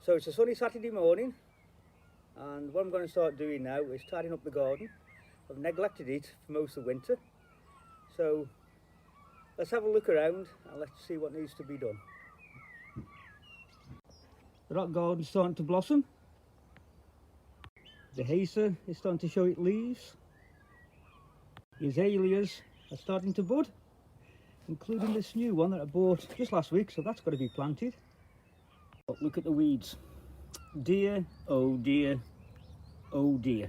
So it's a sunny Saturday morning, and what I'm going to start doing now is tidying up the garden. I've neglected it for most of the winter, so let's have a look around and let's see what needs to be done. The rock garden's starting to blossom. The hazer is starting to show its leaves. The azaleas are starting to bud, including this new one that I bought just last week, so that's got to be planted. But look at the weeds. Dear, oh dear, oh dear.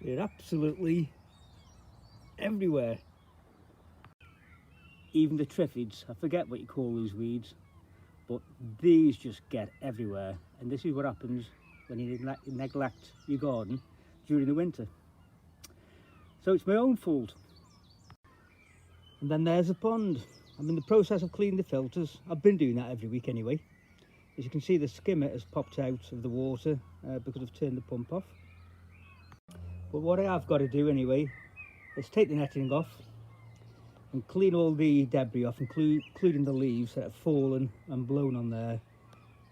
They're absolutely everywhere. Even the triffids, I forget what you call those weeds, but these just get everywhere. And this is what happens when you neglect your garden during the winter. So it's my own fault. And then there's a pond. I'm in the process of cleaning the filters. I've been doing that every week anyway. As you can see, the skimmer has popped out of the water because I've turned the pump off. But what I have got to do anyway is take the netting off and clean all the debris off, including the leaves that have fallen and blown on there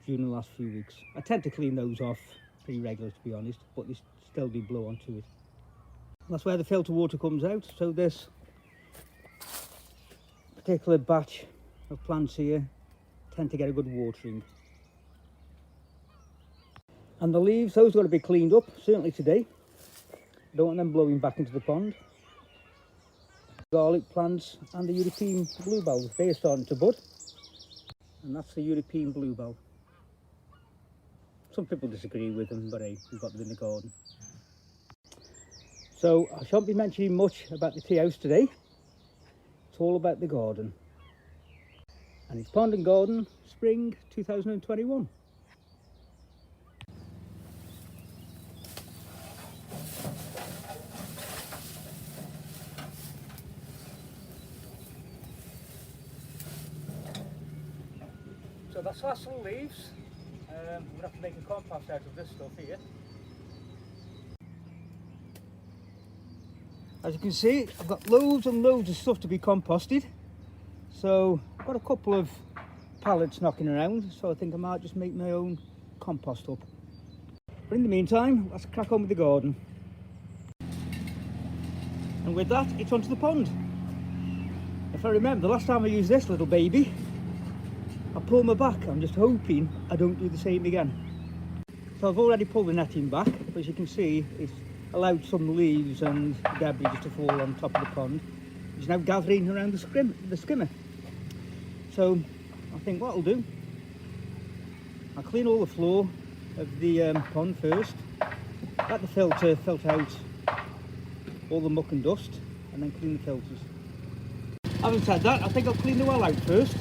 during the last few weeks. I tend to clean those off pretty regular, to be honest, but they still do blow onto it. That's where the filter water comes out. So this particular batch of plants here tend to get a good watering. And the leaves, those got to be cleaned up, certainly today. Don't want them blowing back into the pond. Garlic plants and the European bluebell, they are starting to bud. And that's the European bluebell. Some people disagree with them, but hey, we've got them in the garden. So I shan't be mentioning much about the tea house today. It's all about the garden. And it's Pond and Garden, spring 2021. So that's last little leaves. We're going to have to make a compost out of this stuff here. As you can see, I've got loads and loads of stuff to be composted. So I've got a couple of pallets knocking around, so I think I might just make my own compost up. But in the meantime, let's crack on with the garden. And with that, it's onto the pond. If I remember, the last time I used this little baby, I pulled my back. I'm just hoping I don't do the same again. So I've already pulled the netting back, but as you can see, it's allowed some leaves and debris just to fall on top of the pond. It's now gathering around the skimmer. So I think what I'll do, I'll clean all the floor of the pond first, let the filter out all the muck and dust, and then clean the filters. Having said that, I think I'll clean the well out first.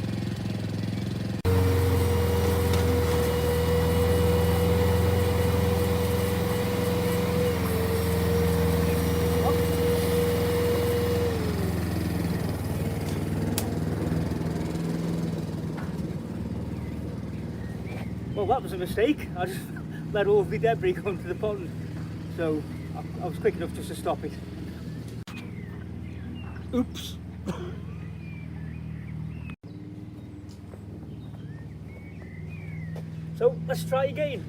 Well, that was a mistake. I just let all of the debris go into the pond, so I was quick enough just to stop it. Oops. So let's try again.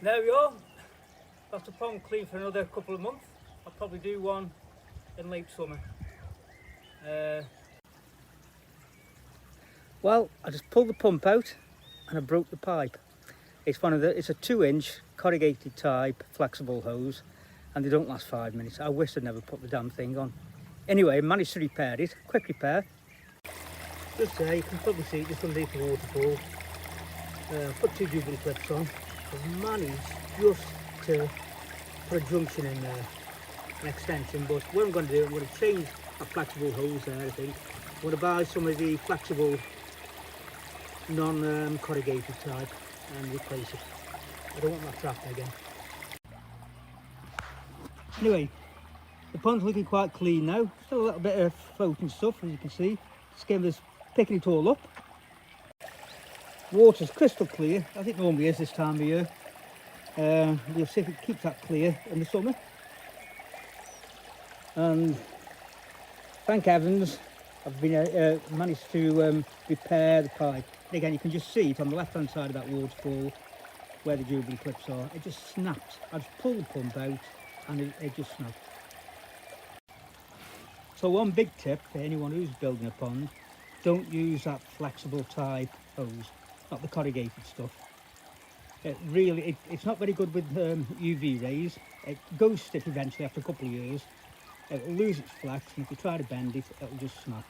There we are. That's the pond clean for another couple of months. I'll probably do one in late summer. Well, I just pulled the pump out and I broke the pipe. It's a 2-inch corrugated type flexible hose, and they don't last 5 minutes. I wish I'd never put the damn thing on. Anyway, I managed to repair it. Quick repair. Just there, you can probably see it just underneath the waterfall. Put 2 jubilee clips on. I've managed just to put a junction in there, an extension, but what I'm going to do, I'm going to change a flexible hose there, I think. I'm going to buy some of the flexible non-corrugated type and replace it. I don't want that to happen again. Anyway, the pond's looking quite clean now. Still a little bit of floating stuff, as you can see. Skimmer's picking it all up. Water's crystal clear, as it normally is this time of year. We'll see if it keeps that clear in the summer. And thank heavens, I've been managed to repair the pipe. And again, you can just see it on the left hand side of that waterfall where the jubilee clips are. It just snapped. I just pulled the pump out and it just snapped. So one big tip for anyone who's building a pond, don't use that flexible type hose, not the corrugated stuff. It's not very good with UV rays. It goes stiff eventually after a couple of years. It will lose its flex, and if you try to bend it, it'll just snap.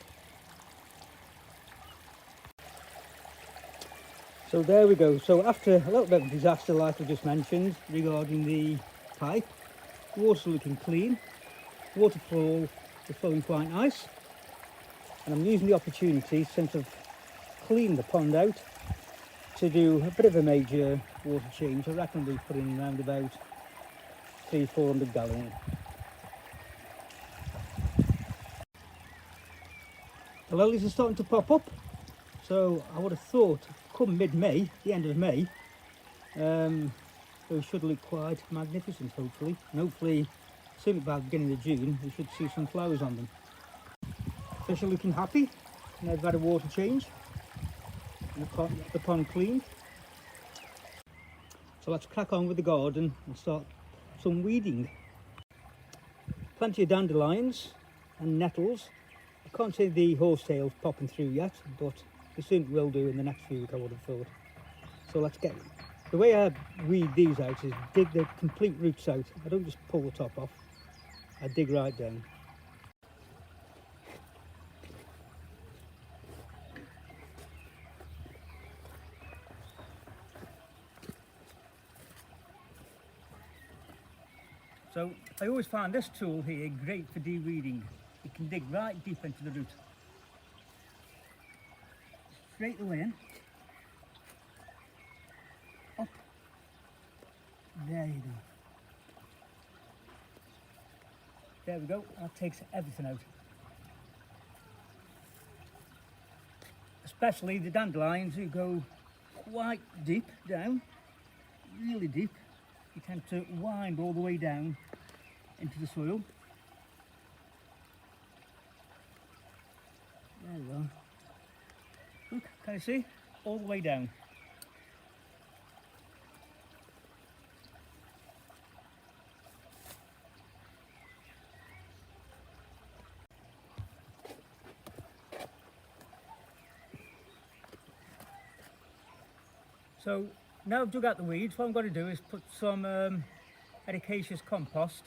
So there we go. So after a little bit of disaster like I just mentioned regarding the pipe, the water's looking clean, waterfall is flowing quite nice, and I'm using the opportunity, since I've cleaned the pond out, to do a bit of a major water change. I reckon we'll be putting around about 300-400 gallons. The lilies are starting to pop up, so I would have thought come mid-May, the end of May, they should look quite magnificent, hopefully. And hopefully, certainly by the beginning of June, we should see some flowers on them. Fish are looking happy, and they've had a water change, and the pond cleaned. So let's crack on with the garden and start some weeding. Plenty of dandelions and nettles. I can't see the horsetails popping through yet, but they soon will do in the next few weeks, I would have thought. So let's get, the way I weed these out is dig the complete roots out. I don't just pull the top off, I dig right down. So I always find this tool here great for de-weeding. You can dig right deep into the root. Straight the way in. Up. There you go. There we go. That takes everything out. Especially the dandelions who go quite deep down, really deep. You tend to wind all the way down into the soil. There we go. Look, can you see? All the way down. So now I've dug out the weeds, what I'm going to do is put some ericaceous compost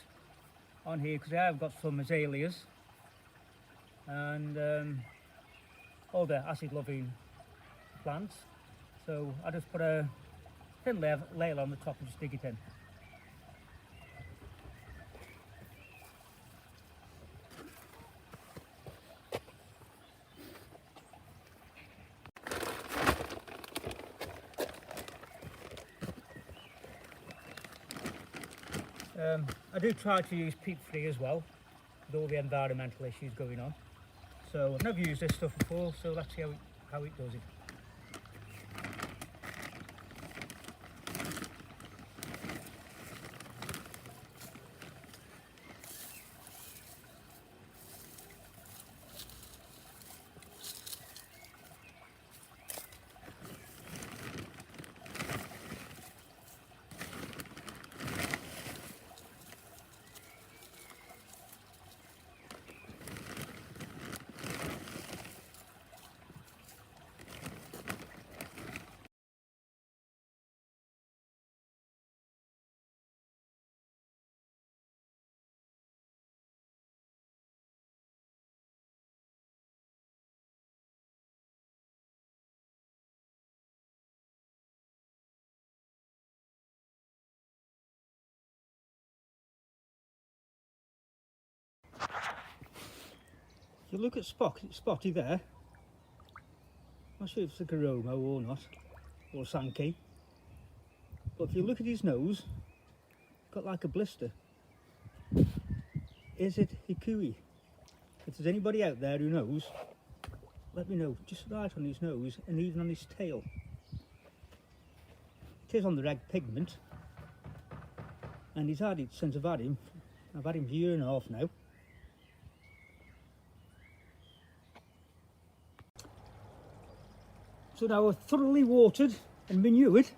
on here, because I have got some azaleas and all the acid-loving plants. So I just put a thin layer on the top and just dig it in. I do try to use peat-free as well, with all the environmental issues going on. So I've never used this stuff before, so let's see how it does it. you look at Spotty there, I'm not sure if it's a Garomo or not, or Sankey, but if you look at his nose, got like a blister. Is it Hikui? If there's anybody out there who knows, let me know. Just right on his nose and even on his tail. It is on the red pigment, and he's had it since I've had him. I've had him for a year and a half now. So now I've thoroughly watered and manured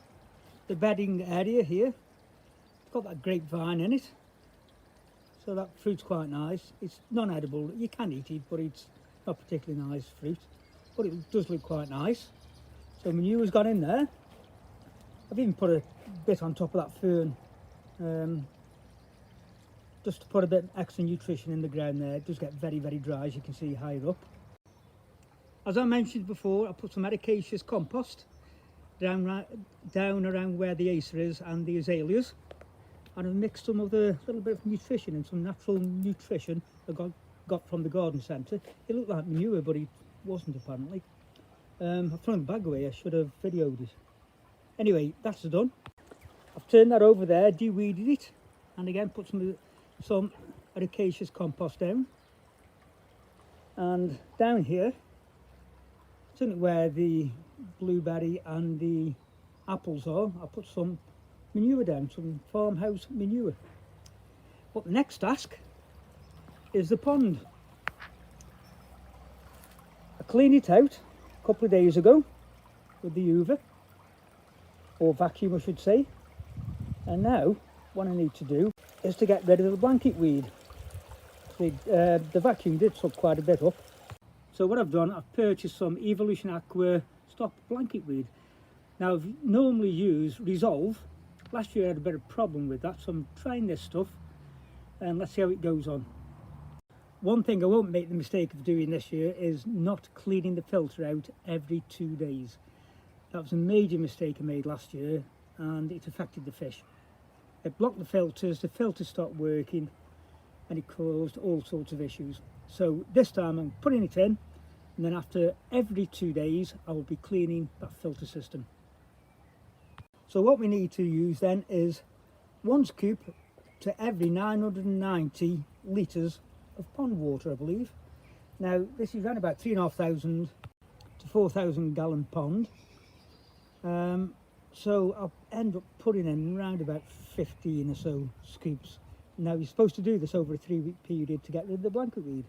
the bedding area here. It's got that grapevine in it, so that fruit's quite nice. It's non-edible, you can eat it, but it's not particularly nice fruit, but it does look quite nice. So manure's gone in there. I've even put a bit on top of that fern, just to put a bit extra nutrition in the ground there. It does get very, very dry, as you can see higher up. As I mentioned before, I put some ericaceous compost down around where the acer is and the azaleas, and I've mixed some of the little bit of nutrition and some natural nutrition I got from the garden centre. It looked like manure, but it wasn't apparently. I've thrown the bag away, I should have videoed it. Anyway, that's done. I've turned that over there, de-weeded it, and again put some ericaceous compost down. And down here, certainly where the blueberry and the apples are, I put some manure down, some farmhouse manure. But the next task is the pond. I cleaned it out a couple of days ago with the Hoover, or vacuum I should say, and now what I need to do is to get rid of the blanket weed. The vacuum did suck quite a bit up. So what I've done, I've purchased some Evolution Aqua Stop Blanket Weed. Now I've normally used Resolve. Last year I had a bit of problem with that, so I'm trying this stuff and let's see how it goes on. One thing I won't make the mistake of doing this year is not cleaning the filter out every 2 days. That was a major mistake I made last year and it affected the fish. It blocked the filters stopped working, and it caused all sorts of issues. So this time I'm putting it in, and then after every 2 days I will be cleaning that filter system. So what we need to use then is 1 scoop to every 990 litres of pond water, I believe. Now this is around about 3,500 to 4,000 gallon pond. So I'll end up putting in around about 15 or so scoops. Now you're supposed to do this over a 3-week period to get rid of the blanket weed.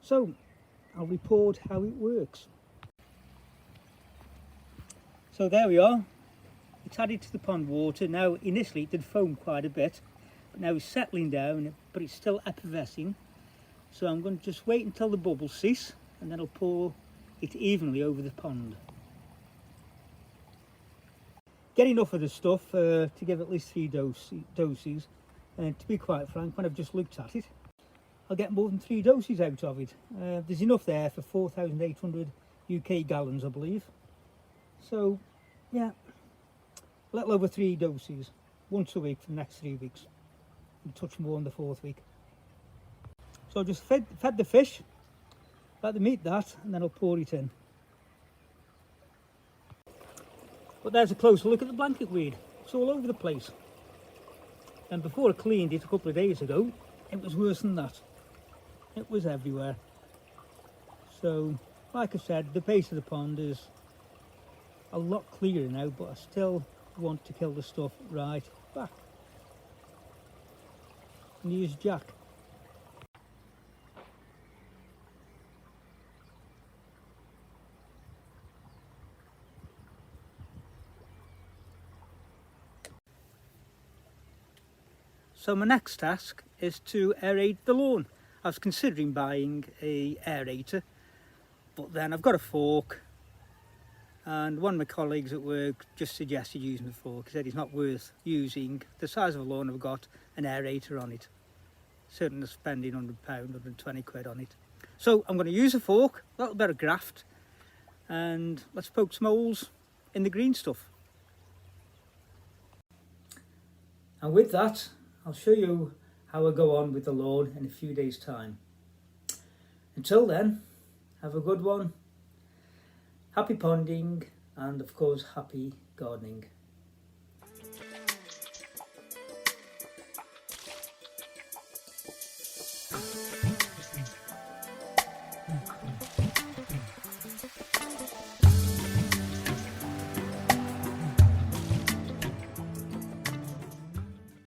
So I'll report how it works. So there we are. It's added to the pond water. Now initially it did foam quite a bit, but now it's settling down, but it's still effervescing. So I'm going to just wait until the bubbles cease, and then I'll pour it evenly over the pond. Get enough of the stuff to give at least 3 doses. And to be quite frank, when I've just looked at it, I'll get more than 3 doses out of it. There's enough there for 4,800 UK gallons, I believe. So, yeah, a little over 3 doses, once a week for the next 3 weeks. We'll touch more on the 4th week. So I just fed the fish, let them eat that, and then I'll pour it in. But there's a closer look at the blanket weed. It's all over the place. And before I cleaned it a couple of days ago, it was worse than that. It was everywhere. So, like I said, the base of the pond is a lot clearer now, but I still want to kill the stuff right back. And use Jack. So my next task is to aerate the lawn. I was considering buying a aerator, but then I've got a fork, and one of my colleagues at work just suggested using the fork. He said it's not worth using the size of a lawn I've got an aerator on it. Certainly spending £100, 120 quid on it. So I'm going to use a fork, a little bit of graft, and let's poke some holes in the green stuff. And with that, I'll show you how I go on with the lawn in a few days' time. Until then, have a good one. Happy ponding and of course happy gardening.